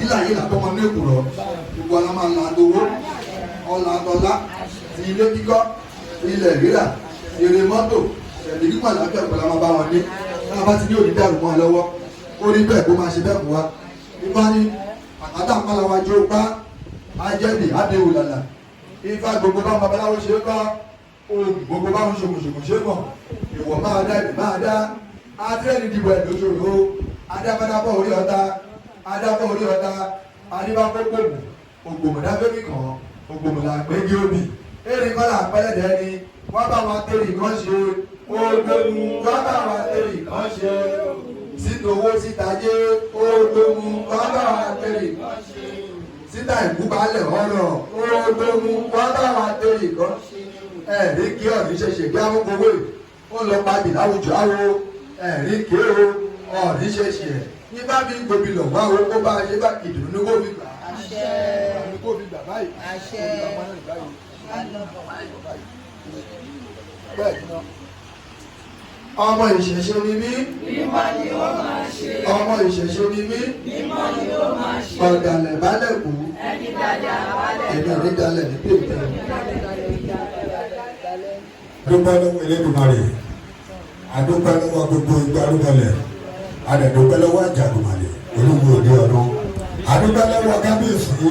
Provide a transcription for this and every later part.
ilà yìí làtọ́ ọmọ ní èkùrọ̀ gbogbo ọ̀la máa la gbowó ọ̀la àtọ́lá ti ilé kíkọ́ ilẹ̀ rírà èrè mọ́tò ẹ̀mí kíkọ́ àlàáfíà ọ̀pọ̀lọpọ̀ máa bá wọn ní wọn bá ti ní òní dàrú mọ́ ẹ lọ́wọ́ ó rí bẹ́ẹ̀ kó máa ṣe bẹ́ẹ̀ fún wa ifá ní àkàtà pàlàwà jó pa ajẹ́bì adéwò làlà ifá gbogbo bá babaláwo ṣe bá ohun gbogbo bá wọn ṣòkòṣòkò ṣe mọ̀ ìwọ̀ máa dá ìbí máa dá adírẹ́ni dìbò ẹ̀ lóṣòro adábádábọ̀ orí ọ̀tá adábọ̀ orí ọ̀tá adébáfẹ́ gbòmù ògbòmùdáfẹ́mì kan ògbòmùlà gbẹ́gí omi èrè kọ́là pẹ́lẹ́dẹ́ ni wọ́n bá wa tẹ̀lé kan ṣe ògbòmù wọ́n bá wa tẹ̀lé kan ṣe sínú owó síta jẹ́ ògbòmù wọ́n bá wa tẹ̀lé kan ṣe síta ìbúbalẹ̀ ọ̀rọ̀ ògbòmù wọ́n bá wa tẹ̀lé kan ṣe ẹ̀rí kí ọ̀rí ṣẹ̀ṣẹ̀ kí àwọn gbowó ó lọ pàdé láwùjọ àwọ ẹ̀rí kí ọ̀rí ṣẹ̀ṣẹ̀ ní bá bí gbòbí lọ wá owó kó bá a ṣe bá ìdùnnú ní kó fi gbà ní kó fi gbà báyìí ọmọ ìṣẹ̀ṣe ni mí ọmọ ìṣẹ̀ṣe ni mí ọ̀dàlẹ̀ balẹ̀ kú ẹ̀mí ọ̀dẹ́dàlẹ̀ ní pèpè. Dúpẹ́ lọ́wọ́ Elédùmarè, adúpẹ́ lọ́wọ́ gbogbo ìgbàlúmọ̀lẹ̀, adẹ̀dúpẹ́ lọ́wọ́ Àjàgùnmàlè, olúwo òde ọ̀run, adúpẹ́ lọ́wọ́ kábíyèsí,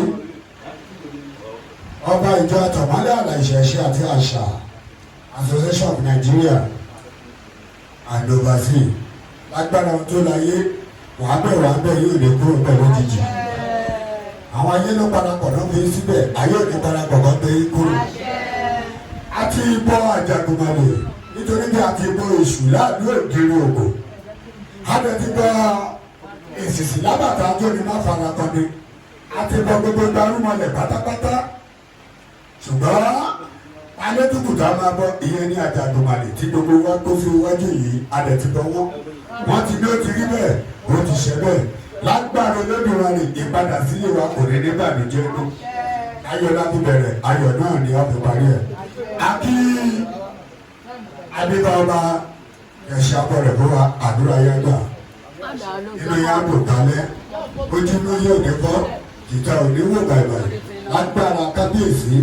ọba ìjọ Atanmole Asa Ìṣẹ̀ṣe àti àṣà, Association of Nigeria and overseas, lágbára tó láyé, wàá bẹ̀ yóò lè kúrò pẹ̀lú jíjì. Àwọn ayé ló parapọ̀ náà fi síbẹ̀, ayé ò ní parapọ̀ kan pé kúrò. Àti ìbọn Àjàgùnmàlè nítorí bí àti ìbọn èṣù láàánú ògiri ògò àti ìbọn èsìsì lábàtà tó ní má fara kan ni àti ìbọn gbogbo Gbárùmọ̀lẹ̀ pátápátá ṣùgbọ́n alẹ́dùkùtà máa bọ́ ìyẹn ní Àjàgùnmàlè tí gbogbo wa kó fi wájú yìí adẹ̀tìbọn wọ́n ti ní ó ti rí bẹ́ẹ̀ ó ti ṣe bẹ́ẹ̀ lágbára Olódùmarè ìpadà sílé wa kò ní nígbà níjẹ́ inú ayọ̀ láti bẹ̀rẹ̀ ayọ̀ náà ni a fi parí ẹ̀. Akí adébáwá ẹ̀ṣẹ̀ abọ́rẹ̀ fún wa àdúrà yẹn gbà inú yẹn àbò kalẹ̀ ojú ló yẹ òní kọ́ ìjà òní wò bàìbàì lágbára kábíyèsí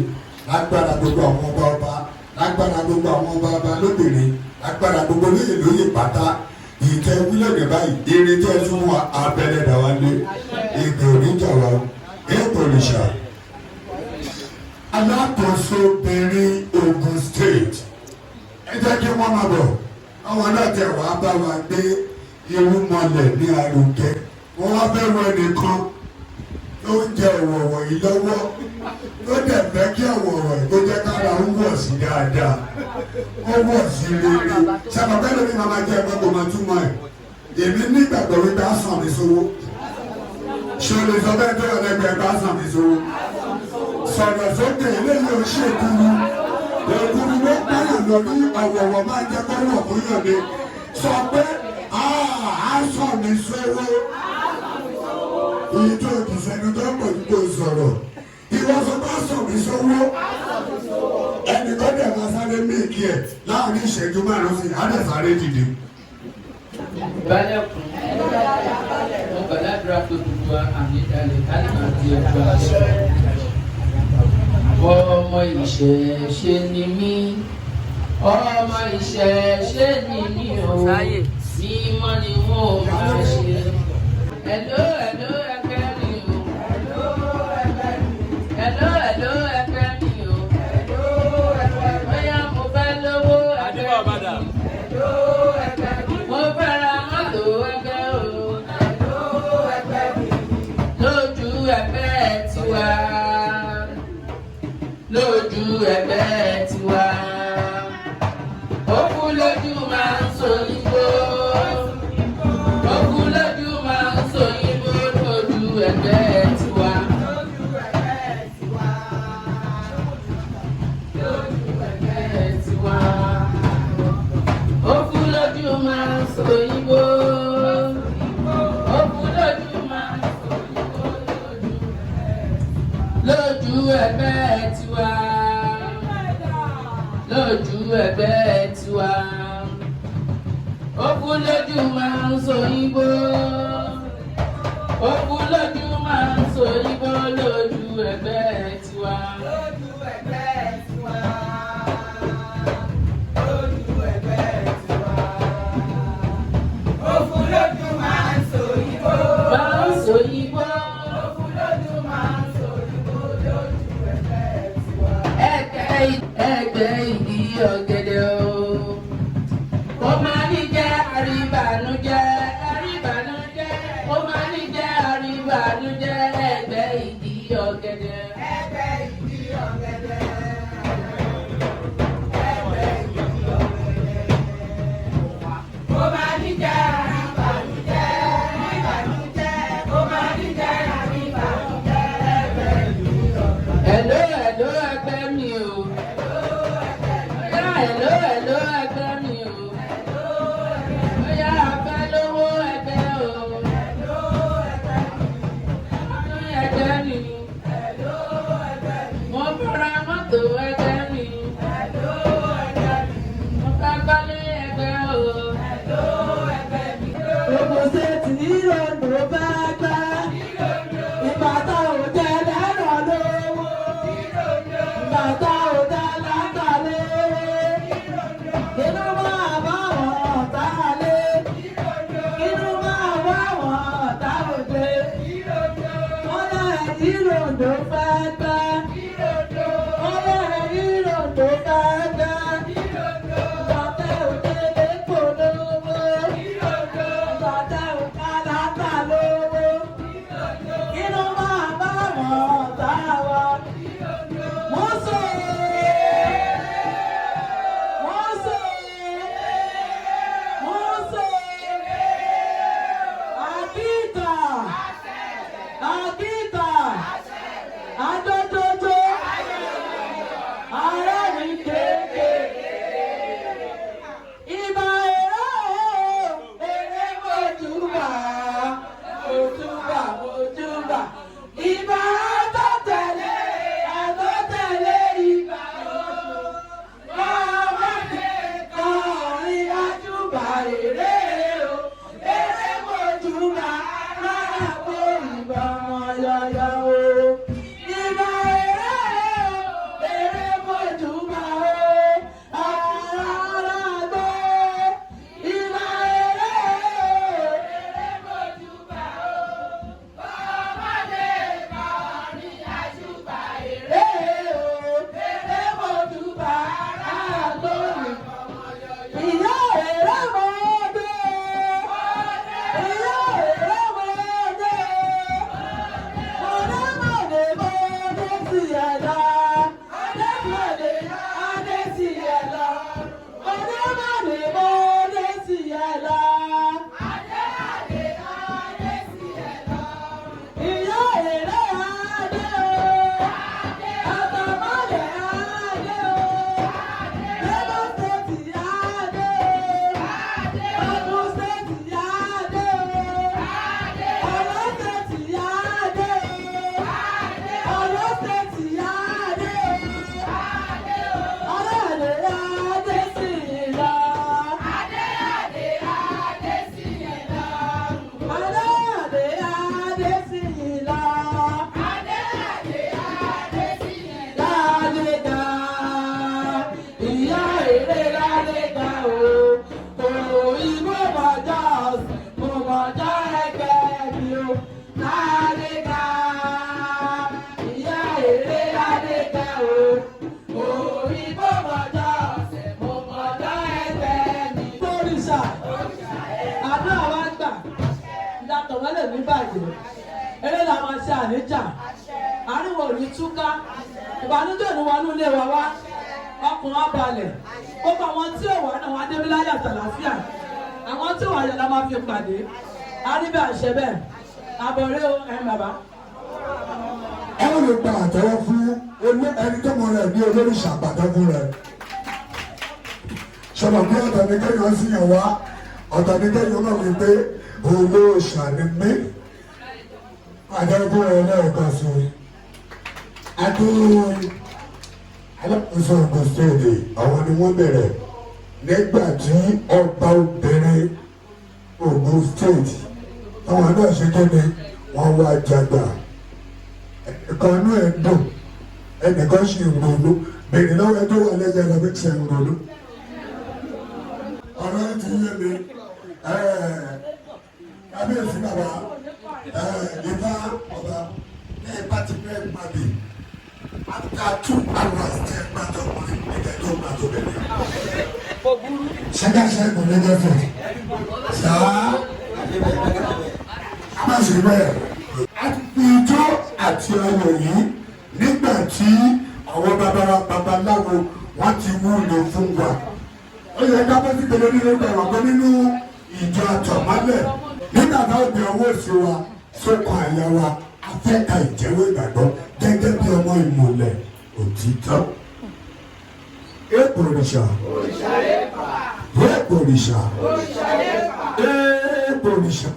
lágbára gbogbo àwọn ọba lágbára gbogbo àwọn ọba lóbìnrin lágbára gbogbo lóyè pátá ìtẹ wílẹ̀dẹ̀ báyìí eré tẹ́ fún wa abẹ́lẹ̀ dà wá lé ìgbè oníjà wa èèpọ̀ òrìṣà alákòóso obìnrin Ogun State ẹ jẹ́ kí wọ́n máa bọ̀ àwọn náà tẹ̀ wá bá wa gbé irúnmọlẹ̀ ní arugẹ wọ́n wá fẹ́ wọ ẹnìkan tó ń jẹ ọ̀wọ̀wọ̀ yìí lọ́wọ́ tó dẹ̀ fẹ́ kí ọ̀wọ̀wọ̀ yìí tó jẹ́ kára ń wọ̀ sí dáadáa ó wọ̀ sí rere sábàbẹ́ lórí màmá jẹ́ ẹ̀kọ́ tó máa túmọ̀ ẹ̀ èmi nígbàgbọ́ wípé á sàn mí sówó ṣe lè sọ bẹ́ẹ̀ tó yọ lẹ́gbẹ̀ẹ́ bá sàn mí sówó sọ̀rọ̀ sókè eléyìí ò ṣe èkúrú èkúrú ló gbáyàn lọ ní ọ̀wọ̀wọ̀ máa jẹ́ kọ́wọ̀ fún yọ̀dé sọ pé aṣọ mi sówó èyí tó kì í sẹ́ni tó pọ̀ tó sọ̀rọ̀ ìwọ sọ pé aṣọ mi sówó ẹnì kan dẹ̀ máa sáré méèkì ẹ̀ láàrin ìṣẹ́jú márùn-ún sí àdẹ̀ sáré dìde. Balẹ̀kùn mo gbàdúrà pé gbogbo àmì ìdálẹ̀ ká lè máa di ọjọ́ àṣẹ. Ọmọ ìṣẹ̀ṣe ni mí, ọmọ ìṣẹ̀ṣe ni mí o, mímọ́ ni mo máa ṣe. Hello ẹgbẹ́ mi o, hello ẹgbẹ́ mi o, bóyá mo fẹ́ lówó ẹgbẹ́ mi, mo fẹ́ ra mọ́tò ẹgbẹ́ o, lójú ẹgbẹ́ tiwa. Lójú ẹgbẹ́ tiwa, òkú lójú máa ń so igbó, òkú lójú máa ń so igbó lójú ẹgbẹ́ tiwa. Lójú ẹgbẹ́ tiwa, òkú lójú máa ń so igbó, òkú lójú máa ń so igbó lójú ẹgbẹ́ tiwa. Lójú ẹgbẹ́ tiwa, òkú lójú máa ń so igbó, òkú lójú máa sòyìnbó. Òfúlójú máa ń sòyìnbó lójú ẹgbẹ́ tiwa. Ẹgbẹ́ ìdí ọ̀gẹ̀dẹ̀ o. Ó máa ní jẹ́ àríbànújẹ́, àríbànújẹ́. Ó máa ní jẹ́ àríbànújẹ́ ẹgbẹ́ ìdí ọ̀gẹ̀dẹ̀. Ẹgbẹ́ ìdí ọ̀gẹ̀dẹ̀. Ẹgbẹ́ ìdí ọ̀gẹ̀dẹ̀. Ó máa ní jẹ́ àríbànújẹ́, àríbànújẹ́. Ó máa ní jẹ́ àríbànújẹ́ ẹgbẹ́ ìdí ọ̀gẹ̀dẹ̀. Hello, hello, ẹgbẹ́ mi o. Hello, hello, ẹgbẹ́ mi o. Bóyá afẹ́ lówó ẹgbẹ́ o. Ẹgbẹ́ mi. Mo fara mọ́tò ẹgbẹ́ mi. Mo fẹ́ gbálé ẹgbẹ́ o. Gbogbo ṣètì ìrònú bá gbá. Ìbàtà ò jẹ́ lẹ́rọ̀ lówó. Ìbàtà ò jẹ́ látàlé. Inú máa bá wọn ọ̀tá lé. Inú máa bá wọn ọ̀tá òde. Wọ́n lẹ̀ ìrònú fẹ́ gbá. Wọ́n lẹ̀ ìrònú fẹ́ gbá. Ìbàtà ò jẹ́ lẹ́kọ̀ọ́ lówó. Ìbàtà ò jẹ́ látà lówó. Inú máa bá wọn ọ̀tá wa. Wọ́n sọ Àkíkà, àjọjọjọ, ara mi kéèké. Ìbà èrè mojúbà, mojúbà. Ìbà àtọ̀tẹ̀lé ìbà o. Ọmọdé kọrin àjùbà èrè o. Èrè mojúbà. Ìbà yàyà o. Ìbà èrè mojúbà o. Ara gbé. Ìbà èrè mojúbà o. Ọmọdé kọrin àjùbà èrè o. Èrè mojúbà ara gbé. Ìyá èrè mọ́dé. Ìyá èrè mọ́dé. Eré la máa ṣe àníjà, àríwọ̀ òní túká, ìbànújẹ́ òní wọnú ilé wa wá, ọkùnrin abalẹ̀, gbogbo àwọn tí ò wá náà wá débi láyà tàlàfíà, àwọn tí ò wá yẹ la máa fi pàdé, àríbẹ̀ àṣẹ bẹ́ẹ̀, àbọ̀rẹ́ o ẹ̀ bàbá. Ẹ ó lè gba àtẹ́wọ́ fún ẹni tó mọ rẹ̀ ní olóríṣà àgbàdọ́gún rẹ̀. Ṣọlá bí ọ̀tọ̀ ni kéèyàn sì yàn wá, ọ̀tọ̀ ni kéèyàn mọ̀ wípé olóòṣà ni mí. Àdọ́gún rẹ̀ lẹ́ẹ̀kan sí i. Adé alákòóso Ògùn Stéèdì àwọn ni wọ́n bẹ̀rẹ̀ nígbà tí ọba obìnrin Ògùn Stéèdì àwọn náà ṣe kéde wọ́n wá jàgbà. Ẹnìkan inú ẹ̀ dùn, ẹnìkan ṣì ń ronú, bèrè lọ́wọ́ ẹ tó wà lẹ́gbẹ̀ẹ́ lọ bí ṣe ń ronú. Ọ̀rọ̀ ẹ ti yé mi, kábíyèsí bàbá, Ìbá ọba ní ìbá ti fẹ́ pàdé. After 2 hours, tẹ́ gbàdọ̀ wọlé nígbà tó gbàdọ̀ bẹ̀rẹ̀. Ṣẹ́gàṣẹ́ kò ní gẹ́gẹ́. Ṣáá. A máa ṣe bẹ́ẹ̀. A ti fi ijó àti ayọ̀ yìí nígbà tí àwọn babaláwo wọ́n ti mú lò fún wa. Ó yẹ ká bá ti gbèrè nínú ìgbàlọ́ pé nínú ìjọ Atanmole nígbà táwọn gbé ọwọ́ sí wa sókàn àyà wa afẹ́ka ìjẹ́wọ́ ìgbàgbọ́ gẹ́gẹ́ bí ọmọ ìmọ̀lẹ̀ òtítọ́. Èèpò òrìṣà. Èèpò òrìṣà. Èèpò òrìṣà.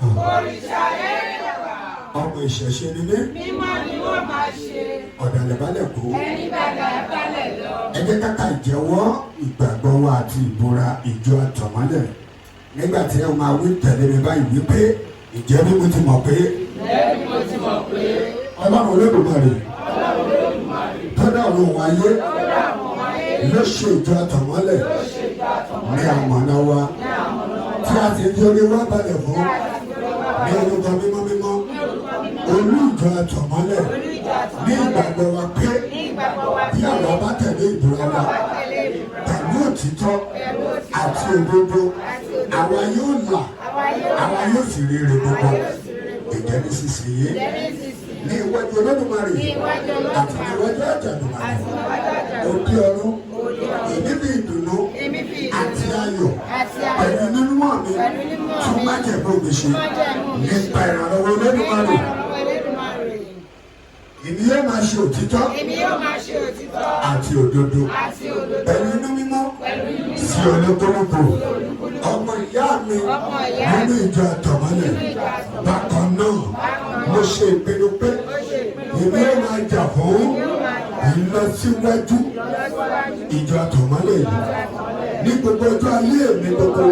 Ọmọ ìṣẹ̀ṣe ni mí. Mímọ́ ni wọ́n máa ṣe. Ọ̀dàlẹ̀ balẹ̀ kó. Ẹni balẹ̀ lọ. Ẹ jẹ́ ká ìjẹ́wọ́ ìgbàgbọ́ wa àti ìbúra ìjọ Atanmole. Nígbà tí ẹ máa wí tẹ̀lé mi báyìí wípé ìjẹ́ bí mo ti mọ̀ pé. Ọlọ́run Olódùmarè. Tọ́dá ọ̀run wáyé. Ló ṣe ìjọ Atanmole. Ní àmọ̀nà wa. Tí a ti di orí wá balẹ̀ fún. Ní orúkọ mímọ́ mímọ́. Olú ìjọ Atanmole. Ní ìgbàgbọ́ wa pé. Bí àwọn bá tẹ̀lé ìbúra wa. Pẹ̀lú òtítọ́ àti òdodo. Àwa yóò là. Àwa yóò sì rere gbogbo. Ìjẹ́ ní sísèyé. Ní iwájú Olódùmarè àti iwájú Àjàdùmarè òde ọ̀run èmi bí ìdùnnú àti ayọ̀ pẹ̀lú nínú mọ́ mi tún má jẹ̀ bó mi ṣe nípa ìrànlọ́wọ́ Olódùmarè. Èmi yóò máa ṣe òtítọ́ àti òdodo pẹ̀lú inú mímọ́ sí olúkúlùkù ọmọ ìyá mi nínú ìjọ Atanmole. Bákan náà mo ṣe ìpinnu pé èmi yóò máa jà fún ìlọsíwájú ìjọ Atanmole yìí ní gbogbo ọjọ́ ayé mi gbogbo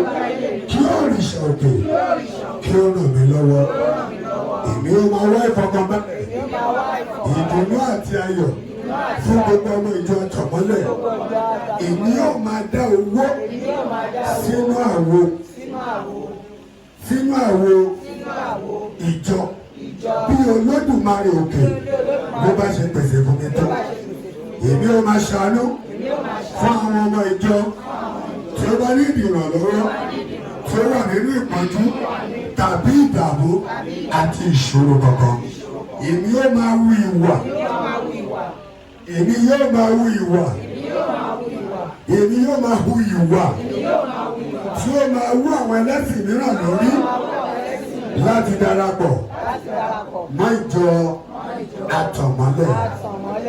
kí òrìṣà òkè kí ó ràn mí lọ́wọ́. Èmi yóò máa wá ìfọkànbalẹ̀ ìdùnnú àti ayọ̀ fún gbogbo ọmọ ìjọ Atanmole. Èmi yóò máa dá owó sínú àwo ìjọ bí Olódùmarè òkè bó bá ṣe pèsè fún mi tó. Èmi yóò máa ṣàánú fún àwọn ọmọ ìjọ tí ó bá ní ìrànlọ́wọ́ tí ó wà nínú ìpọ́njú tàbí ìdààmú àti ìṣòro kankan. Èmi yóò máa hu ìwà. Èmi yóò máa hu ìwà. Èmi yóò máa hu ìwà tí ó máa wú àwọn ẹlẹ́sìn mìíràn lórí láti darapọ̀ mọ́ ìjọ Atanmole.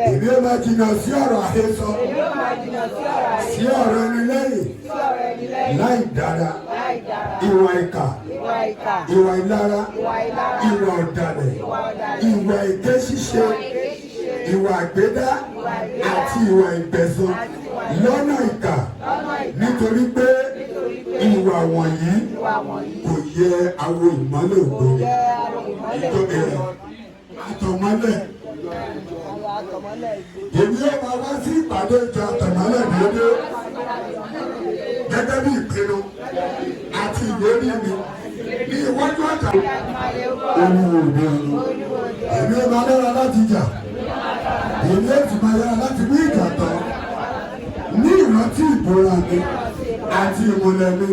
Èmi yóò máa jìnnà sí ọ̀rọ̀ àhesọ, sí ọ̀rọ̀ ẹni lẹ́yìn, láì dára, ìwà ìkà, ìwà ìlara, ìwà ọ̀dàlẹ̀, ìwà èké ṣíṣe, ìwà àgbédá àti ìwà ìgbẹ̀san lọ́nà ìkà nítorí pé ìwà wọ̀nyí kò yẹ àwọn ìmọ́lẹ̀ ògo ìjọba Atanmole. Èmi yóò máa wá sí ìpàdé ìjọ Atanmole déédéé gẹ́gẹ́ bí ìpinnu àti ìlérí mi ní iwájú Àjàdùmarè. Olúwo èmi yóò máa lọ́ra láti jà. Èmi yóò ti máa yára láti mú ìjà tán ní ìrántí ìbúra mi àti ìmùlẹ̀ mi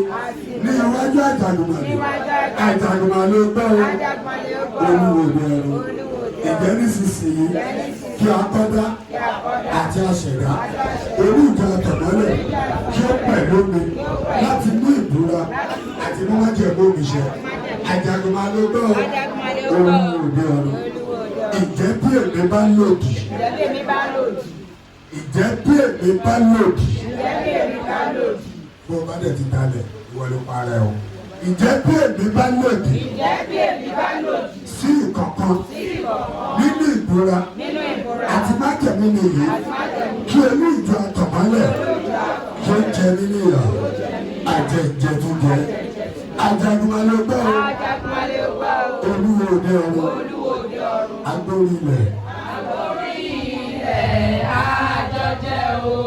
ní iwájú Àjàdùmarè. Àjàdùmarè gbọ́ Olúwo ẹ̀rọ. Ìjẹ́ nísinsìnyí kí akọ́dá àti aṣẹ̀dá olú ìjọ Atanmole kí ó pẹ̀lú mi láti mú ìbúra àti mú májẹ̀mú mi ṣẹ. Àjàdùmarè gbọ́ Olúwo ẹ̀rọ. Ìjẹ́ bí èmi bá lòdì. Ìjẹ́ bí èmi bá lòdì. Bó o bá dẹ̀ ti dalẹ̀ ìwọ ló para ẹ̀ o. Ìjẹ́ bí èmi bá lòdì. Sí ìkọ̀kan nínú ìbúra àti májẹ̀mú mi yìí kí olú ìjọ Atanmole kí ó jẹ mí níyà àjẹ ìjẹtújẹ. Àjàdùmarè gbọ́ Olúwo òde ọ̀run agbórí ilẹ̀. Àjọjẹ o,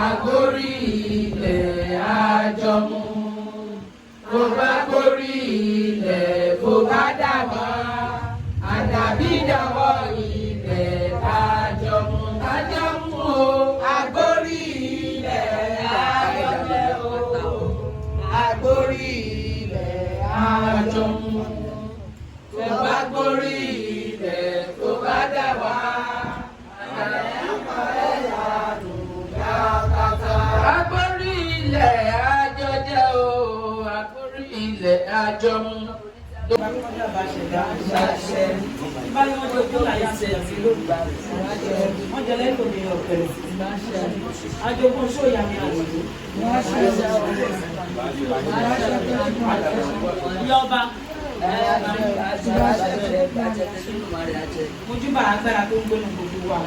agbórí ilẹ̀ àjọmú, bó bá gbórí ilẹ̀ bó bá dàgbà. kọjá bá ṣẹ̀dá bá ní wọ́n jẹ́ kó láyé àṣẹyàmí lóògbà wọ́n jẹ́ lẹ́kọ̀ọ́ mi ọ̀pẹ̀rẹ̀ ajogun sóyà mi àwòrán yọba mojúbà agbára tó ń gbóná gbogbo wa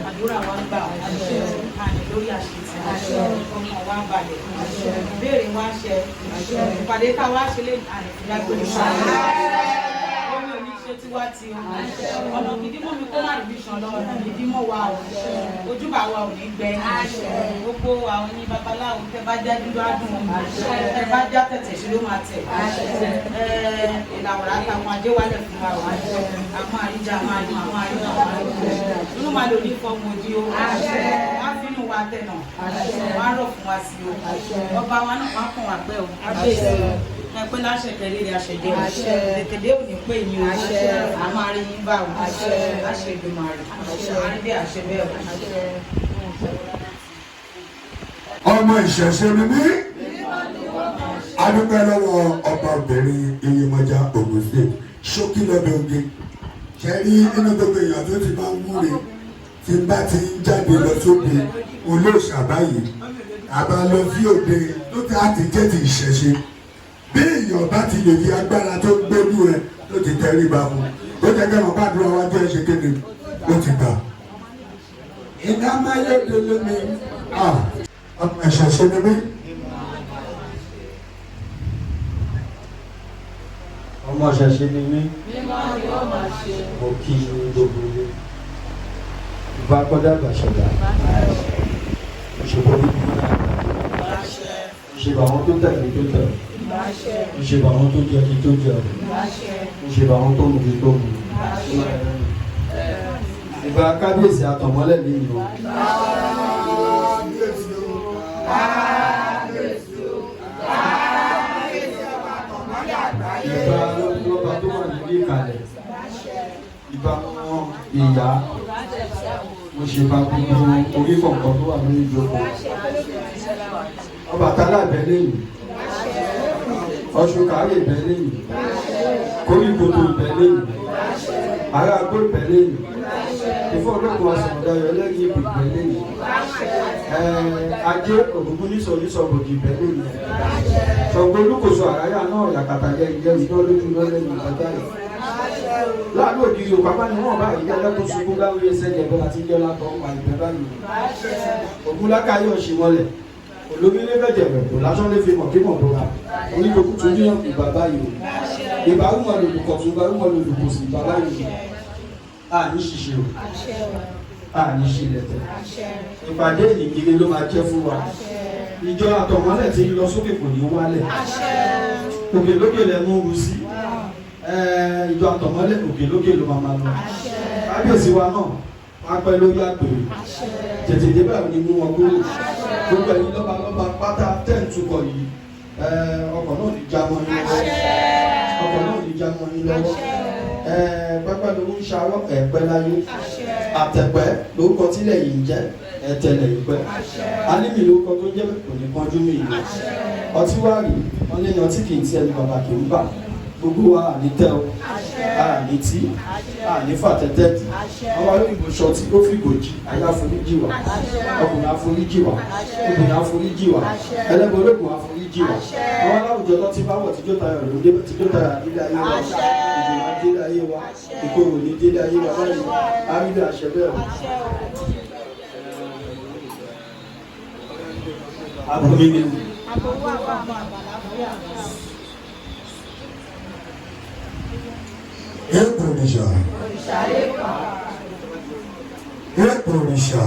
àdúrà wa ń gbà àní lórí àṣetì ọmọ wa ń balẹ̀ ìbéèrè wa ṣe ìpàdé ká wá ṣe lè àní ìdágbére omi oníṣẹ́ tí wá ti ọ̀nà ìdímọ̀ mi kó má rí bíṣan lọ ọ̀nà ìdímọ̀ wa ò ojúbà wa ò ní gbẹ gbogbo àwọn ní babaláwo tẹ bá já dúdú adùn tẹ bá já tẹ̀tẹ̀ ṣe ló máa tẹ̀ ìlàwọ̀rá àtàwọn ajé wálẹ̀ fún wa ò àwọn àríjà máa yọ àwọn àríjà máa yọ inú máa lò ní fọmù òdì o wá fínú wa tẹ̀nà wá rọ̀ fún wa sí o ọba wa náà wá kàn wá pẹ́ o ẹ̀pẹ́ láṣẹ kẹrìírí àṣẹjẹ tètèdé ò ní pé yín o àmọ́ àrí yín bá o àṣẹ ìgbìmọ̀ rẹ̀ àrídé àṣẹ bẹ́ẹ̀ o. ọmọ ìṣẹ̀ṣe ni mí adúpẹ́ lọ́wọ́ ọbabìnrin Iyemọja Ògùn State ṣókí lọ́bẹ̀ oge ṣẹ́rí nínú gbogbo èèyàn tó ti máa ń wúre tí n bá ti ń jáde lọ sóde olóòṣà báyìí àbá lọ sí òde tó ti àti jẹ́ ti ìṣẹ̀ṣe bí èèyàn bá ti lè fi agbára tó gbójú rẹ ló ti tẹrí ba mu ó jẹ́ kí wọ́n bá dúró wájú ẹ̀ ṣe kéde ó ti gbà. iná máyédèlé mi ọmọ ìṣẹ̀ṣe ni mí. ọmọ ìṣẹ̀ṣe ni mí mo kí gbogbo ilé ìbá kọ́dá gbàṣẹ̀dá òṣèlú ìṣèlú àwọn tó tẹ̀lé tó tẹ̀lé ìṣèlú àwọn tó jẹ́ kí tó jẹ́ ìṣèlú àwọn tó mú kí tó mú ìbá kábíyèsí Àtànmọ́lé nínú ìbá lọ́ba tó wà nílé ìkàlẹ̀ ìbá wọn ìyá mo ṣe bá gbogbo orí kọ̀ọ̀kan tó wà lórí ìjókòó Ọbàtálá bẹ́ẹ̀ lẹ́yìn Ọ̀ṣun Kàárè bẹ́ẹ̀ lẹ́yìn Kóríkodò bẹ́ẹ̀ lẹ́yìn ará agbó bẹ́ẹ̀ lẹ́yìn ìfọ̀ ológun asọ̀rọ̀dayọ̀ ẹlẹ́yìn ìpè bẹ́ẹ̀ lẹ́yìn ajé ògùnkún nísọ̀ bòdì bẹ́ẹ̀ lẹ́yìn Ṣàngó Olúkòso àráyà náà yàkàtà yẹ ìjẹ́ iná lójú lọ́lẹ́yìn ìgbàgbá yìí láàánú òdi Yorùbá bá ní wọn bá ìjẹ́ ẹlẹ́kùn ṣubú láwùjọ ẹsẹ̀ jẹ̀bẹ́ àti ìjẹ́ látọ̀ wà ìgbẹ́ báyìí ògúnlákàyọ̀ ṣì wọlẹ̀ olómìnira bẹ̀jẹ̀ kò lásán lè fi mọ̀kímọ̀ bọ́ra onídokú tún ní ìgbà báyìí ìbárùmọ̀ lòlùkọ̀ tún ìbárùmọ̀ lòlùkọ̀ sí ìgbà báyìí àní ṣiṣẹ́ o àní ṣílẹ̀tẹ̀ ìpàdé ìnìkiri ló máa jẹ́ fún wa ìjọ Àtànmọ́lé tí ń lọ sókè kò ní wálẹ̀ òkè lókè lẹ mú ru sí ìjọ Àtànmọ́lé òkè lókè ló máa lọ kábíyèsí wa náà wá pẹ́ lórí àgbèrè tètè débà ní mú wọn kúrò gbogbo ẹ̀yin lọ́ba pátá tẹ́ǹtukọ̀ yìí ọkọ̀ náà ní jámọ́ yín lọ́wọ́ pẹ́pẹ́ ló ń ṣàwọ́ ẹ̀pẹ́ láyé àtẹ̀pẹ́ lórúkọ tílẹ̀ yìí ń jẹ́ ẹ̀tẹ̀lẹ̀ ìpẹ́ alímì lórúkọ tó jẹ́ kò ní kánjú mi yìí ọtí wá rí wọn lé ní ọtí kì í ti ẹnu bàbá kì í bà gbogbo wa àní tẹ́ o àní tí àní fàtẹ́tẹ́ tí àwọn olóyìnbó ṣọtí ó fi gòjì ayé àforíjì wa ọkùnrin àforíjì wa obìnrin àforíjì wa ẹlẹ́gbẹ́ ológun àforíjì wa àwọn aláwùjọ tó ti bá wọ̀ tíjọ́ tayọ̀ ló dé tíjọ́ tayọ̀ nílé ayé wa ìjọba délé ayé wa ìkorò ní délé ayé wa báyìí àrídà àṣẹ bẹ́ẹ̀ o. àbúrò mi Eporisha. Eporisha.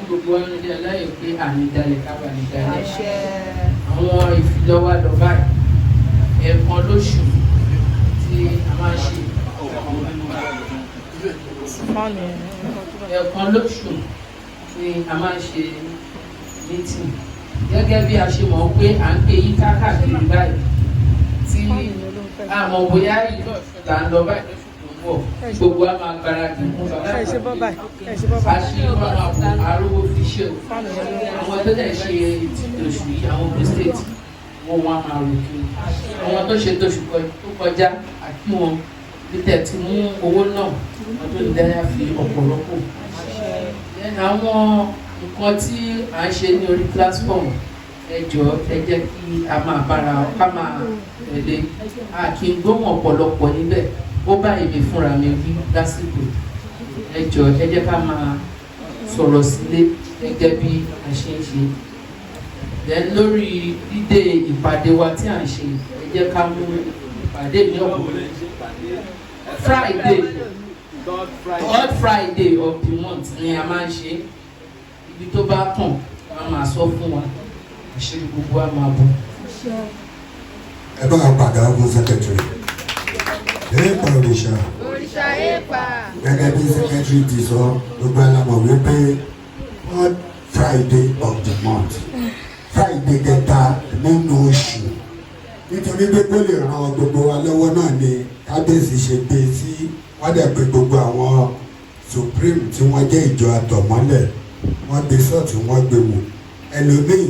Gbogbo ẹnu jẹ́ láyé pé àmì dalẹ̀ kábà ní dalẹ̀. Àwọn ìfilọ́wádọ̀ báyìí ẹ̀ẹ̀kan lóṣù tí a máa ṣe. Ẹ̀ẹ̀kan lóṣù tí a máa ṣe mítìn. Gẹ́gẹ́ bí a ṣe mọ̀ pé à ń gbé yí káàkiri báyìí. Tí àmọ́ bóyá ìlú là ń lọ báyìí lóṣù tó ń bọ̀ gbogbo a máa gbáradì fún bàbá àṣírí wọn máa bò arówó fi ṣe o àwọn tó dẹ̀ ṣe oṣù yìí àwọn ogun state owó wọn máa ròkè. Àwọn tó ṣe tóṣù tó kọjá àti wọn títẹ̀ ti mú owó náà wọn tó ń dáyà fi ọ̀pọ̀lọpọ̀. Àwọn nǹkan tí à ń ṣe ní orí platform ẹ jọ̀ọ́ ẹ jẹ́ kí a máa bára ká máa tẹ̀lé a kì í gbóhùn ọ̀pọ̀lọpọ̀ níbẹ̀ ó bá èmi fúnra mi wí lásìkò. Ẹ jọ̀ọ́ ẹ jẹ́ ká máa sọ̀rọ̀ sílé gẹ́gẹ́ bí a ṣe ń ṣe. Then lórí dídé ìpàdé wa tí à ń ṣe ẹ jẹ́ ká mú ìpàdé ní ọ̀pọ̀ third Friday of the month ni a máa ń ṣe. Ibi tó bá kàn a máa sọ fún wa àṣírí gbogbo a máa bọ̀. Ẹ bá padà ọgbọ́n sẹ́kẹ̀tìrì. Èèpà òrìṣà èèpà. Gẹ́gẹ́ bí sẹ́kẹ̀tìrì ti sọ gbogbo alamọ̀ wípé third Friday of the month Friday kẹta nínú oṣù nítorí pé kó lè ran gbogbo wa lọ́wọ́ náà ni kábíyèsí ṣe gbé sí wọ́n dẹ̀ pé gbogbo àwọn supreme tí wọ́n jẹ́ ìjọ àtọ̀mọ́lẹ̀ wọ́n gbé sọ́ọ̀tì wọ́n gbé wò ẹlòmíì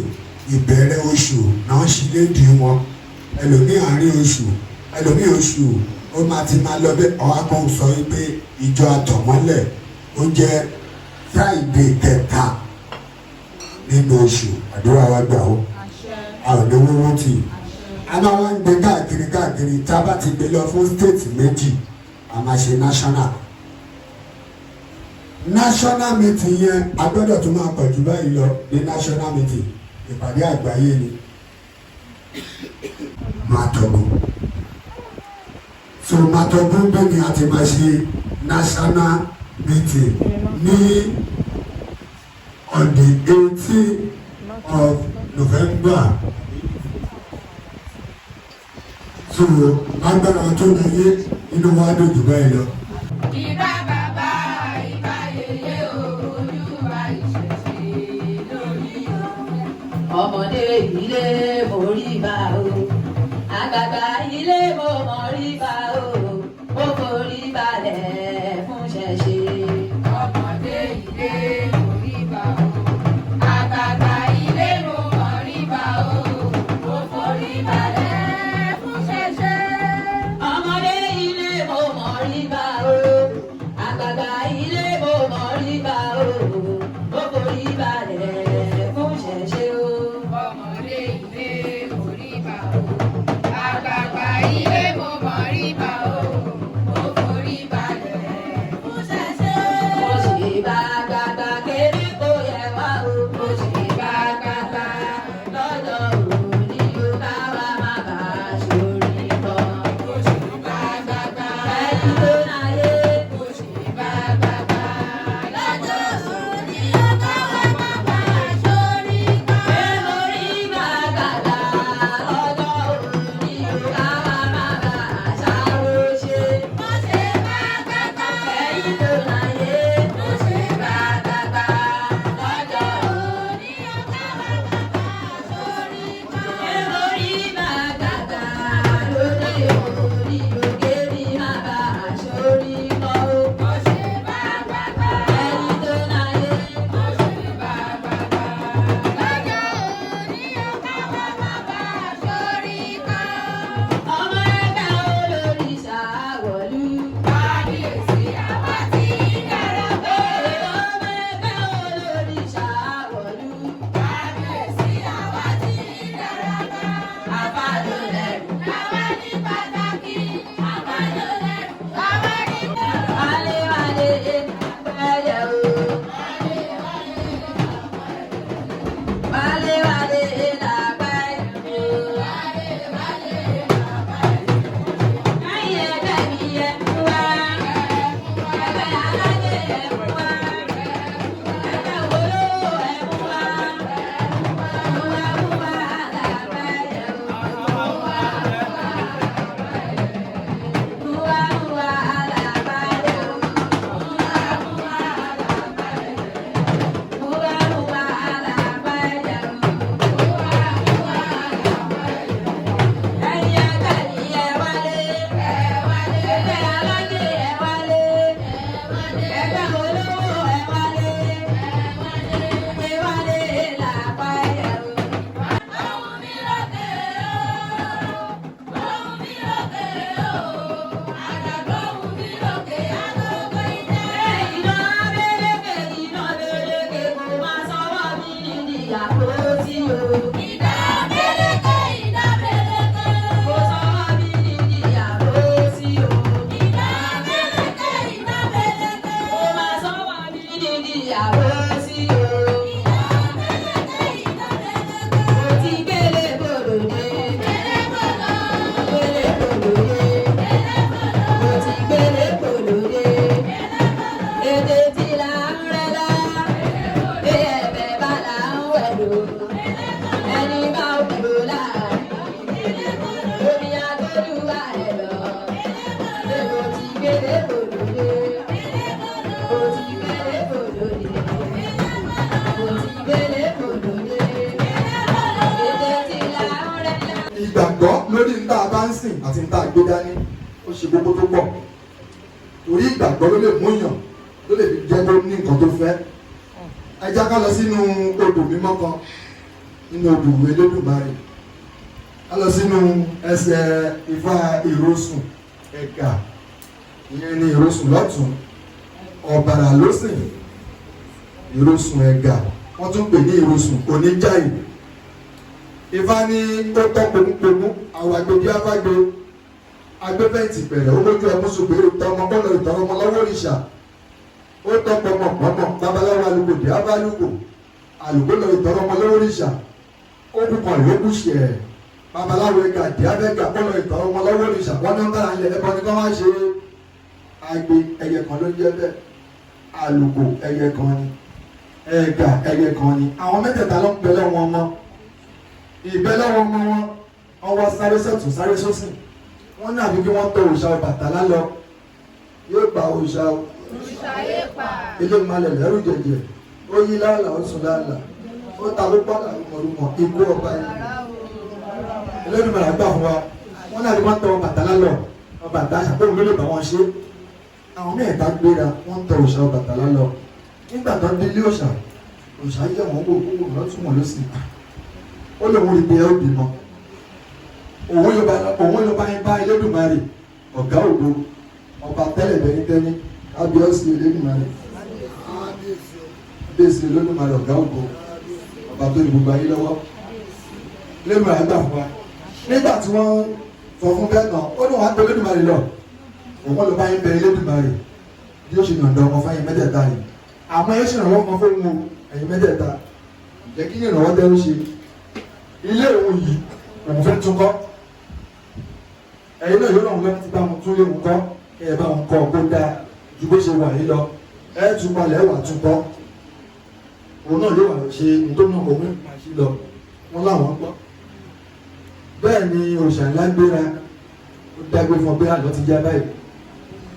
ìbẹ̀rẹ̀ oṣù náà ṣí lédi wọn ẹlòmíì àárín oṣù ẹlòmíì oṣù ó máa ti máa lọ bẹ́ẹ̀ ọ̀hún akọ́ sọ wípé ìjọ àtọ̀mọ́lẹ̀ ó jẹ́ Friday kẹta nínú oṣù àdúrà wa gbà ó a ò ní wọ́wọ́ tì í a máa wá ń gbé káàkiri tá a bá ti gbé lọ fún state méjì a máa ṣe national meeting yẹn a gbọ́dọ̀ tún máa pọ̀ jù báyìí lọ ní national meeting ìpàdé àgbáyé ni Màtọ̀gùn so Màtọ̀gùn bẹ́ẹ̀ ni a ti máa ṣe national meeting ní on the 18th of November. So agbára tó láyé inú wa dùn jù báyìí lọ. Ìbà bàbá ìbà yèyé Olúwa ìṣẹ̀ṣe lórí o. Ọmọdé ilé mo rí bá o, àgbàgbà ilé mo mọ̀ rí bá o, ó forí balẹ̀ fún ṣẹ̀ṣe. Ọmọdé ilé mo rí bá o, àgbàgbà ilé mo mọ̀ rí bá o, ó forí balẹ̀ fún ṣẹ̀ṣe. Ọmọdé ilé mo mọ̀ rí bá o, àgbàgbà ilé mo mọ̀ rí bá o, ó forí balẹ̀ fún ṣẹ̀ṣe o. Ọmọdé ilé mo rí bá o, àgbàgbà ilé mo mọ̀ rí bá o, ó forí balẹ̀ fún ṣẹ̀ṣe. Mo sì bá gbàgbà kéré kó yẹ wá o, mo sì bá gbàgbà lọ́jọ́ òní yóò ká wá má bàa sórí kan. Mo sì bá gbàgbà Ẹni tó láyé mo sì bá gbàgbà lọ́jọ́ òní ó ká wá má bàa sórí kan. pé mo rí gbàgbà lọ́jọ́ òní yóò ká wá má bàa ṣàrò ṣe. Mo sì bá gbàgbà Ẹni tó láyé mo sì bá gbàgbà lọ́jọ́ òní ó ká wá má bàa sórí kan. pé mo rí gbàgbà lóde òní yóò ké mi má bàa ṣorí gbélé bòlódé. Mo ti gbélé bòlódé. Mo ti gbélé bòlódé. Ètè ti la ọ̀rẹ́ la. Ìgbàgbọ́ lórí níta bá ń sìn àti níta gbé dání ó ṣe gbogbo tó pọ̀ torí ìgbàgbọ́ ló lè mú yàn ló lè fi jẹ́ tó ní nǹkan tó fẹ́. Ẹ já ká lọ sínú odò mímọ́ kan nínú odò Elédùmarè ká lọ sínú ẹsẹ̀ Ifá ìrosùn ẹ̀gà ìyẹn ni ìrosùn lọ́tún ọ̀bàrà lósìn ìrosùn ẹ̀gà wọ́n tún pè ní ìrosùn oníjàyè. Ifá ní ó tọ́ pòmùpòmù àwọn àgbègbè afágbé agbẹ́fẹ̀yìntì bẹ̀rẹ̀ ó lójú ẹmú ṣùgbọ́n ìtọ́mọ bọ́ọ̀lù ìtọ́mọ lọ́wọ́ òrìṣà ó tọ́ pọ̀mọ̀pọ̀mọ̀ babaláwo alùpùpù abálùkù àlùkò lọ ìtọ́mọ lọ́wọ́ òrìṣà ó kúkọ̀ ló kú ṣe ẹ̀ babaláwo ẹ̀ka díábẹ́gà bọ́ọ̀lù ìtọ́mọ lọ́wọ́ òrìṣà wọ́n ní bára ilẹ̀ ẹ̀bọ ní kọ́ wá ṣe agbe ẹyẹ kan ló jẹ́ bẹ́ẹ̀ àlùkò ẹyẹ kan ni ẹ̀gà ẹyẹ kan ni àwọn mẹ́tẹ̀ẹ̀ta ló ń bẹ lọ́wọ́ wọn ìbẹ́lẹ́wọ̀n ọmọ wọn ọwọ́ sáré sọ̀tún sáré sósìn wọ́n ní àbí kí wọ́n tọ òòṣà Ọbàtálá lọ yóò gba òòṣà ilé ìmọ̀lẹ̀ lẹ́rù jẹ̀jẹ̀ ó yí láàlà ó sùn láàlà ó ta ló pọ́ làlùmọ̀lùmọ̀ ikú ọba yìí Elédùmarè àgbà fún wa wọ́n ní àbí wọ́n tọ Ọbàtálá lọ Ọbàtálá ṣàkóso ló lè bá wọn ṣe àwọn mẹ́ẹ̀ẹ́ta gbéra wọ́n tọ òòṣà Ọbàtálá lọ nígbà tó ń délé òòṣà yẹ wọ́n gbogbo lọ́tún wọn ló sì ó lè wọ́n ìgbé ẹ̀ bímọ òun ló bá ń bá Elédùmarè ọ̀gá ògo ọba tẹ́lẹ̀ bẹ́nítẹ́ní kábíyèsí Elédùmarè kábíyèsí Elédùmarè ọ̀gá ògo ọba tó ní gbogbo ayé lọ́wọ́ Elédùmarè àgbà fún wa nígbà tí wọ́n sọ fún bẹ́ẹ̀ náà ó ní wọ́n á tó Elédùmarè lọ òun ló bá ń bẹ Elédùmarè bí ó ṣe yàn dán ọmọ fáyín mẹ́tẹ̀ẹ̀ta yìí àmọ́ ẹ ṣèrànwọ́ kan fún wọn ẹ̀yin mẹ́tẹ̀ẹ̀ta jẹ́ kí ìrànwọ́ tẹ́ ń ṣe ilé òun yìí òun fẹ́ tún kọ́ ẹ̀yin náà yóò náà wọ́n ti bá wọn tún lé wọn kọ́ kí ẹ bá wọn kọ́ kó dáa ju bó ṣe wà yìí lọ ẹ tún palẹ̀ ẹ wà tún kọ́ òun náà yóò wà ṣe nítorí náà òun máa ṣe lọ wọn láwọn gbọ́ bẹ́ẹ̀ ni òòṣà ńlá gbéra ó dágbé fún ọ pé àlọ́ ti já báyìí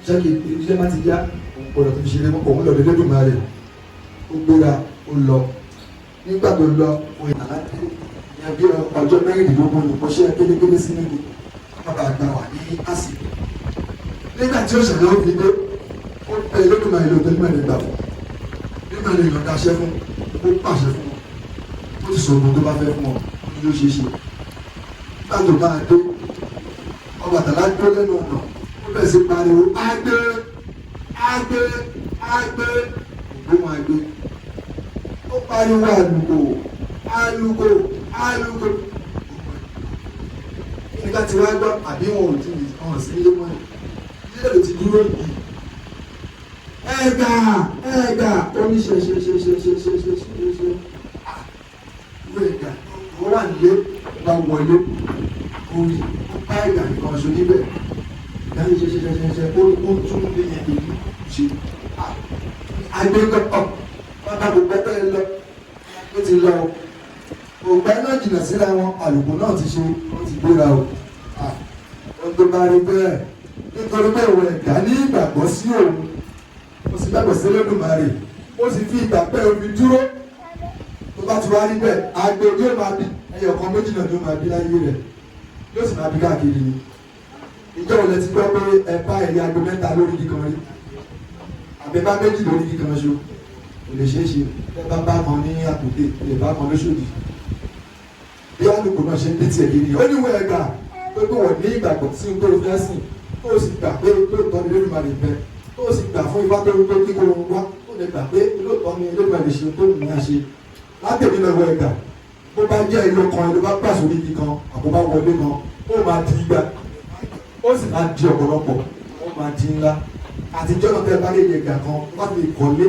ṣẹ́kì iṣẹ́ má ti já òun gbọ́dọ̀ tó fi ṣe lé mọ́ òun lọ lé Elédùmarè ó gbéra ó lọ nígbà tó lọ òun ìtàlá dé bí ọjọ́ mẹ́rìndínlógún ni mo ṣe kélékélé sí níbi bàbá àgbà wà ní àsìkò nígbà tí ó ṣẹlẹ̀ ó fi dé ó pẹ́ Elédùmarè ló tẹ́lẹ̀ mẹ́rin gbà fún nígbà tí èèyàn daṣẹ́ fún ó pàṣẹ fún ó ti sọ̀rọ̀ tó bá fẹ́ fún ọ ó ní yóò ṣe é ṣe nígbà tó bá dé Ọbàtálá dó lẹ́nu ọ̀nà ó bẹ̀rẹ̀ sí pariwo àgbẹ̀ àgbẹ̀ àgbẹ̀ ògbóhùn àgbẹ̀ ó pariwo àlùkò àlùkò àlùkò nígbà tí wọ́n gbọ́ àbí wọn ò tí ì hàn sí ilé mọ́ ilé ló ti dúró yìí ẹ̀gà oníṣẹ́ṣẹ́ṣẹ́ṣẹ́ṣẹ́ṣẹ́ṣẹ́ ìwé ẹ̀gà wọ́n wà nílé bá wọlé orí ó bá ẹ̀gà nìkan ṣo níbẹ̀ ìdáhùn ṣẹ́ṣẹ́ṣẹ́ṣẹ́ ó tún lé yẹn lórí ṣe àgbẹ̀kọ̀ bàbá kò pẹ́ tẹ́lẹ̀ lọ ó ti lọ ògbà náà jìnnà síra wọn àlùkò náà ti ṣe ó ti gbéra o ohun tó bá rí bẹ́ẹ̀ nítorí pé òun ẹ̀dá ní ìgbàgbọ́ sí òun ó sì gbàgbọ́ sí Olódùmarè ó sì fi ìgbàgbẹ́ omi dúró tó bá ti wá rí bẹ́ẹ̀ àgbẹ̀ yóò máa bí ẹyọ kan méjì náà ló máa bí láyé rẹ̀ yóò sì máa bí káàkiri ni ìjọ òun ti gbọ́ pé ẹ bá ẹ̀rí agbo mẹ́ta lórí kíkan rí àbẹ̀bá méjì lórí kíkan ṣo kò lè ṣeé ṣe ẹ bá bá kan ní àkùdé lè bá kan lóṣòdì bí àlùkò náà ṣe ń bí tiẹ̀ kiri ó ní wọ́n ẹ̀gbà pé kó wọ́n ní ìgbàgbọ́ sí ohun tó lè fẹ́ sìn tó o sì gbà pé lóòótọ́ ni Olódùmarè bẹ tó o sì gbà fún ifá tó ń gbé kíkó ohun wá tó lè gbà pé lóòótọ́ ni Olódùmarè ṣe tó ń yàn ṣe látẹ̀mí náà wọ́n ẹ̀gbà bó bá jẹ́ ìlú kan ló bá gbà sórí ibi kan àbúbá wọlé kan ó máa di igba ó sì máa di ọ̀pọ̀lọpọ̀ ó máa di ńlá àtijọ́ náà tẹ́ bá lè yẹ ẹ̀gbà kan wọ́n fi kọ́lé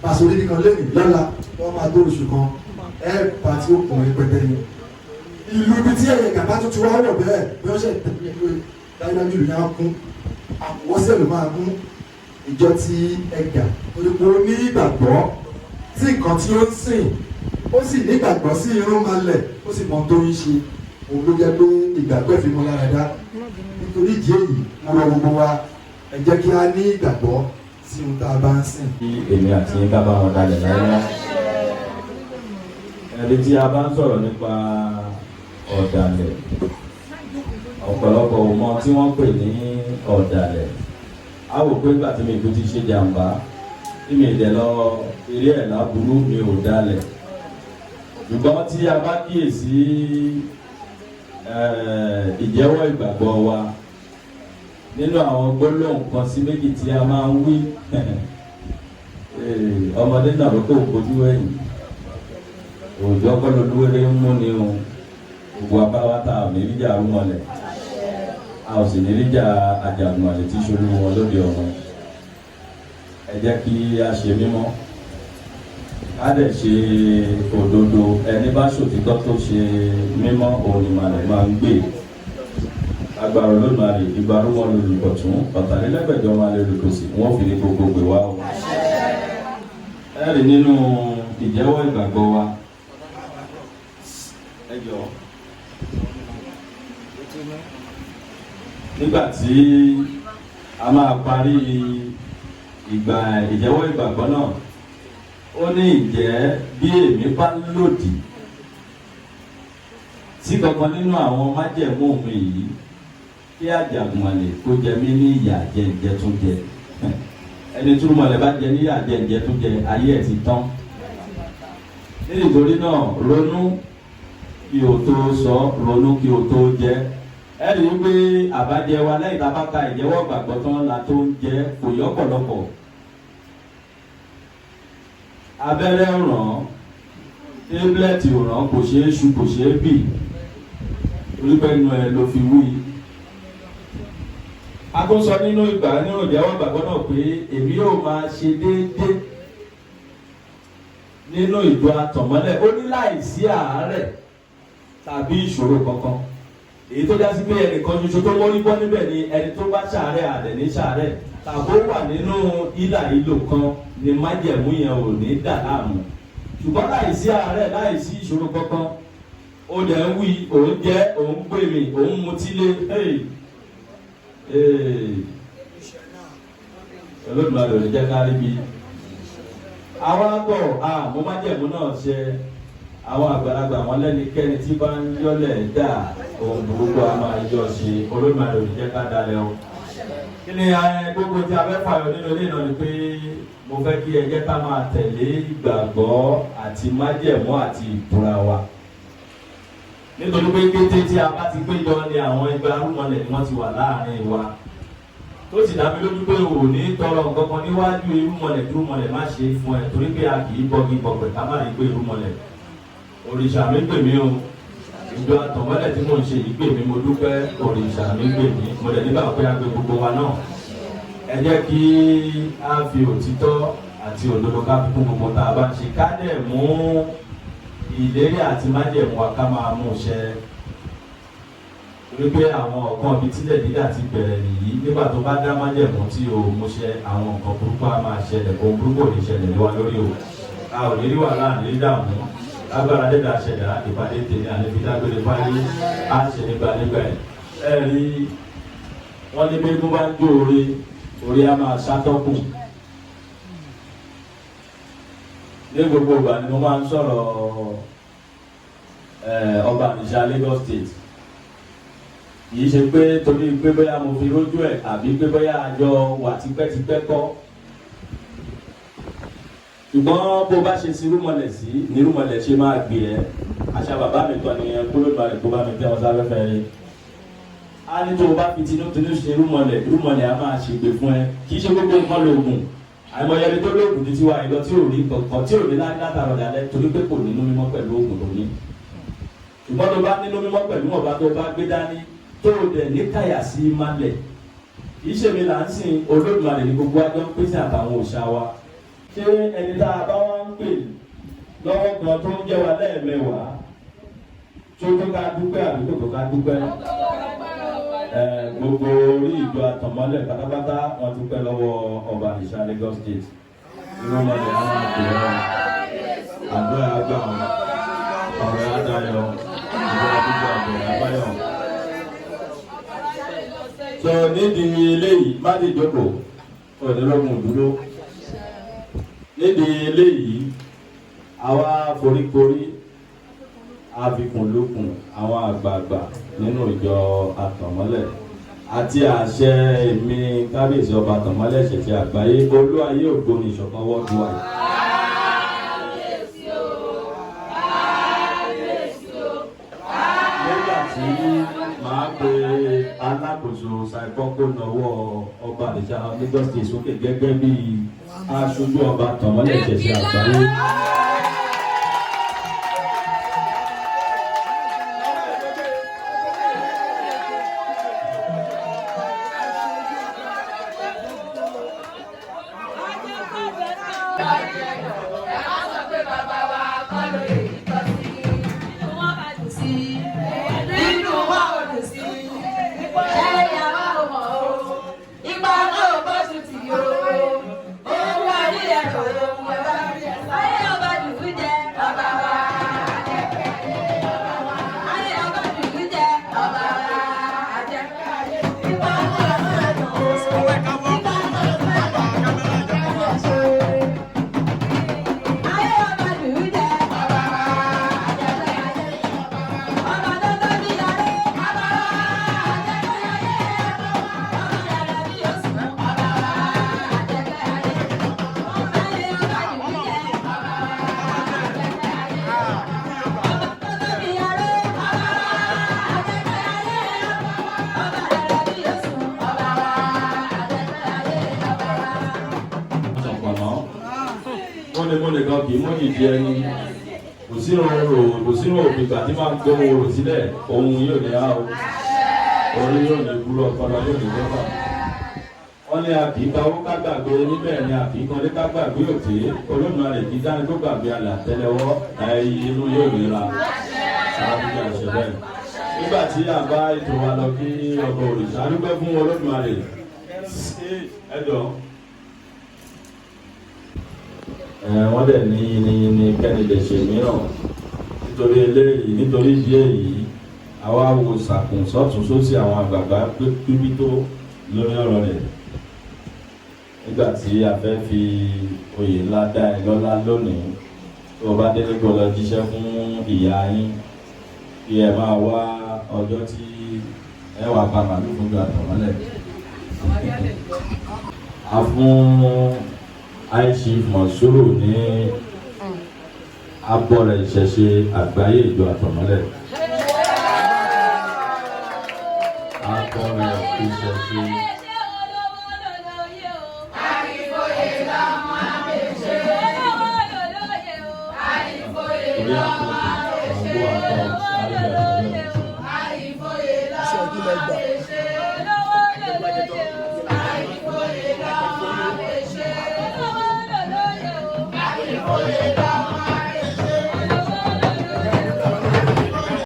pàṣẹ ibi kan lẹ́yìn lọ́la wọ́n máa tó oṣù kan ẹ̀ pàtí òkùnrin pẹ̀tẹ́ ni ìlú ibi tí ẹ̀yẹ gàba tó ti wá wọ̀ bẹ́ẹ̀ bí wọ́n ṣe tẹ̀lé pé dájúdájú ìlú yẹn á kún àwọ̀sẹ̀ ló máa kún ìjọ tí ẹ̀gà olùkọ́ ní ìgbàgbọ́ tí nǹkan tí ó ń sìn ó sì ní ìgbàgbọ́ sí irun máa lẹ̀ ó sì mọ tó ń ṣe òun ló jẹ́ pé ìgbàgbọ́ ìfimọ́ lára dá nítorí ìdí èyí mo rọ gbogbo wa ẹ jẹ́ kí a ní ìgbàgbọ́ sí ohun tá a bá ń sìn. kí èmi àti yín ká bá wọn dalẹ̀ láyé. Ẹni tí a bá ń sọ̀rọ̀ nípa ọ̀dàlẹ̀, ọ̀pọ̀lọpọ̀ ò mọ tí wọ́n pè ní ọ̀dàlẹ̀. A wò pé nígbà tí mi kò ti ṣe jàǹbá tí mi dẹ̀ lọ eré ẹ̀ láburú mi ò dalẹ̀. Ṣùgbọ́n tí a bá kíyèsí ìjẹ́wọ́ ìgbàgbọ́ wa nínú àwọn gbólóhùn kan sí méjì tí a máa ń wí, ọmọdé náà ló kó kojú ẹ̀yìn, òjò ọgọ́lọ́lúwéré ń mú ni o, gbogbo abáwátá ò ní ríjà rúmọlẹ̀, a ò sì ní ríjà àjàgùnmọ̀lẹ̀ tí ṣolú wọn lóde ọ̀run. Ẹ jẹ́ kí a ṣe mímọ́, ká dẹ̀ ṣe òdodo. Ẹni bá ṣòtítọ́ tó ṣe mímọ́ òun ìmọ̀lẹ̀ máa ń gbé. Agbára Olódùmarè ìgbàrú wọn lolùkọ̀tún, ọ̀tàlélẹ́gbẹ̀jọ máa lè lòdòsì, wọ́n fi ní gbogbo gbè wá o. Ẹ rí nínú ìjẹ́wọ́ ìgbàgbọ́ wa. Ẹ jọ̀ọ́, nígbà tí a máa parí ìjẹ́wọ́ ìgbàgbọ́ náà, ó ní ìjẹ́ bí èmi bá lòdì sí kankan nínú àwọn májẹ̀mú mi yìí, kí àjàgùnmọ̀lẹ̀ kó jẹ mí ní ìyà jẹ̀ǹjẹ tún jẹ. Ẹni tí rúmọlẹ̀ bá jẹ ní ìyà jẹ̀ǹjẹ tún jẹ, ayé ẹ̀ ti tán. Nítorí náà ronú kí o tó sọ, ronú kí o tó jẹ. Ẹ rí i pé àbájẹ wa lẹ́yìn tá a bá ka ìjẹ́wọ́ gbàgbọ́ tán la tó ń jẹ kò yọ ọ̀pọ̀lọpọ̀. Abẹ́rẹ́ ràn, tébúlẹ̀tì ràn, kò ṣeé ṣu kò ṣeé bì, orípẹ́nu ẹ̀ ló fi wí. A tó sọ nínú ìjẹ́wọ́ ìgbàgbọ́ náà pé èmi yóò máa ṣe déédéé nínú ìjọ Àtànmọ́lẹ̀. Ó ní láìsí àárẹ̀ tàbí ìṣòro kankan. Èyí tó já sí pé ẹnìkan ṣoṣo tó mórí bọ́ níbẹ̀ ni ẹni tó bá ṣàárẹ̀ àdẹ̀ ní ṣàárẹ̀, tàbó wà nínú ìlà ìlò kan ni májẹ̀mú yẹn ò ní dà láàmú. Ṣùgbọ́n láìsí àárẹ̀, láìsí ìṣòro kankan, ó dẹ̀ ń wí, òun jẹ́, òun gbèmí, òun mutílé. Olódùmarè ò ní jẹ́ ká rí bí. Àwọn àgbọ̀ mo májẹ̀mú náà ṣe. Àwọn àgbàlagbà wọn lẹ́nikẹ́ni tí bá ń yọ́lẹ̀ dà ohun gbogbo a máa yọ ṣe. Olódùmarè ò ní jẹ́ ká dalẹ̀ o. Kí ni gbogbo tí a fẹ́ fàyọ nínú ilé náà ni pé mo fẹ́ kí ẹ jẹ́ ká máa tẹ̀lé ìgbàgbọ́ àti májẹ̀mú àti ìbúra wa. Nítorí pé kété tí a bá ti péjọ ni àwọn ẹgbẹ́ arúmọlẹ̀ ni wọ́n ti wà láàrin wa. Tó sì dá mi lójú pé o ò ní tọrọ nǹkan kan níwájú irúmọlẹ̀ kí irúmọlẹ̀ má ṣe fún ẹ, torí pé a kì í bọ́gi bọ̀pẹ̀ ká má rí pé irúmọlẹ̀. Òrìṣà mi pè mí o, ìjọ Àtànmọ́lẹ̀ tí mò ń ṣe yìí pè mí, mo dúpẹ́. Òrìṣà mi pè mí, mo dẹ̀ nígbà pé a gbé gbogbo wa náà. Ẹ jẹ́ kí a fi òtítọ́ àti òdodo ká fi kún gbogbo tá a bá ń ṣe, ká dẹ̀ mú ìlérí àti májẹ̀mú wa ká máa mú ṣẹ. Torí pé àwọn ọ̀kan ibi tílẹ̀ dídà ti bẹ̀rẹ̀ nìyí, nígbà tó bá dá májẹ̀mú tí o mú ṣẹ, àwọn nǹkan burúkú á máa ṣẹlẹ̀, ohun burúkú ò ní ṣẹlẹ̀ lé wa lórí o. A ò ní rí wàhálà, ní dààmú. Lágbára dẹ́dà ṣẹ̀dá ìpàdé tèmi àlebi dágbére fáyé á ṣe nígbà ẹ̀. Ẹ rí, wọ́n ní bí eégún bá ń jó orí á máa ṣàtọ́kùn. Ní gbogbo ìgbà ni mo máa ń sọ̀rọ̀ ọba Ìṣà Lagos State. Kì í ṣe pé torí pé bóyá mo fi rójú ẹ̀ àbí pé bóyá àjọ wà tipẹ́tipẹ́ kọ́. Ṣùgbọ́n bó bá ṣe sí irúmọlẹ̀ sí ni irúmọlẹ̀ ṣe máa gbé ẹ. Àṣà bàbá mi kan ni Olódùmarè tó bá mi tẹ́ wọn sáfẹ́fẹ́ rí. A ní tó o bá fi tinútinú ṣe irúmọlẹ̀ á máa ṣègbè fún ẹ. Kì í ṣe gbogbo nǹkan lóògùn. Àìmọye ẹni tó lóògùn ti wá ìlọ tí ò rí kankan tí ò ní látàrọ̀ dalẹ̀ torí pé kò nínú mímọ́ pẹ̀lú oògùn tó ní. Ṣùgbọ́n tó bá nínú mímọ́ pẹ̀lú ọba tó bá gbé dání tó dẹ̀ ní káyà sí malẹ̀. Kì í ṣe mi là ń sìn Olódùmarè ní gbogbo ajọ́ ń pèsè àtàwọn òòṣà wa. Ṣé ẹni tá a bá wá ń pè lọ́wọ́ kan tó ń jẹ́ wa lẹ́ẹ̀mẹwàá tó tó ká dúpẹ́ àdúgbò tó ká dúpẹ́? Gbogbo orí ìjọ Àtànmọ́lẹ̀ pátápátá wọn dúpẹ́ lọ́wọ́ ọba Ìṣà Lagos State. Irúmọlẹ̀ àwọn àgbẹ̀ wọn, àgbẹ̀ àgbà wọn, ọ̀rẹ́ àdáyọ̀, ìjọba àdúgbò àgbẹ̀ àbáyọ̀. sọ nídìí eléyìí má ti jókòó òdìlógún dúró nídìí eléyìí àwa foríkorí àfikùnlukùn àwọn àgbààgbà nínú ìjọ Àtànmọ́lẹ̀ àti àṣẹ èmi kábíyèsí ọba Àtànmọ́lẹ̀ Ìṣẹ̀ṣe Àgbáyé olú ayé ògbóni ìṣọ̀kan worldwide. nígbà tí màá pe alákòóso ṣàìkọ́kọ́ náwó ọba àdìsá Lagos State sókè gẹ́gẹ́ bí aṣojú ọba Àtànmọ́lẹ̀ Ìṣẹ̀ṣe Àgbáyé. mọ́lẹ̀ kan kì í mọ́ ìdí ẹni kò sínú òfin gbà tí máa ń gbọ́ orò sílẹ̀ ohun yóò ní á o orí yóò ní burú ọpọlọ yóò ní gbọ́gbà wọ́n ní a kì í kawó ká gbàgbé níbẹ̀ ni a kì í kọ́lé ká gbàgbé òtí Olódùmarè kì í dání tó gbàgbé alẹ́ àtẹ́lẹwọ́ inú yóò ní ra sáájú àṣẹ bẹ́ẹ̀ nígbà tí a bá ètò wa lọ kí ọkọ̀ òrìṣà dúpẹ́ fún Olódùmarè sí ẹ̀dọ̀ wọ́n dẹ̀ ní kẹ́ni lè ṣe mìíràn nítorí eléyìí nítorí ìdí èyí àwa wo sàkùn sọ́tún sósì àwọn àgbààgbà pípí tó lórí ọ̀rọ̀ rẹ̀ nígbà tí a fẹ́ fi oyè ńlá dá ẹ lọ́lá lónìí tó o bá délé kó lọ jíṣẹ́ fún ìyá yín kí ẹ máa wá ọjọ́ tí ẹ wà pa màálù fún Ìjọ Àtànmọ́lẹ̀ a fún Chief Mọ̀súrù ní abọ́rẹ̀ ìṣẹ̀ṣe àgbáyé Ìjọ Àtànmọ́lẹ̀. Abọ́rẹ̀ ìṣẹ̀ṣe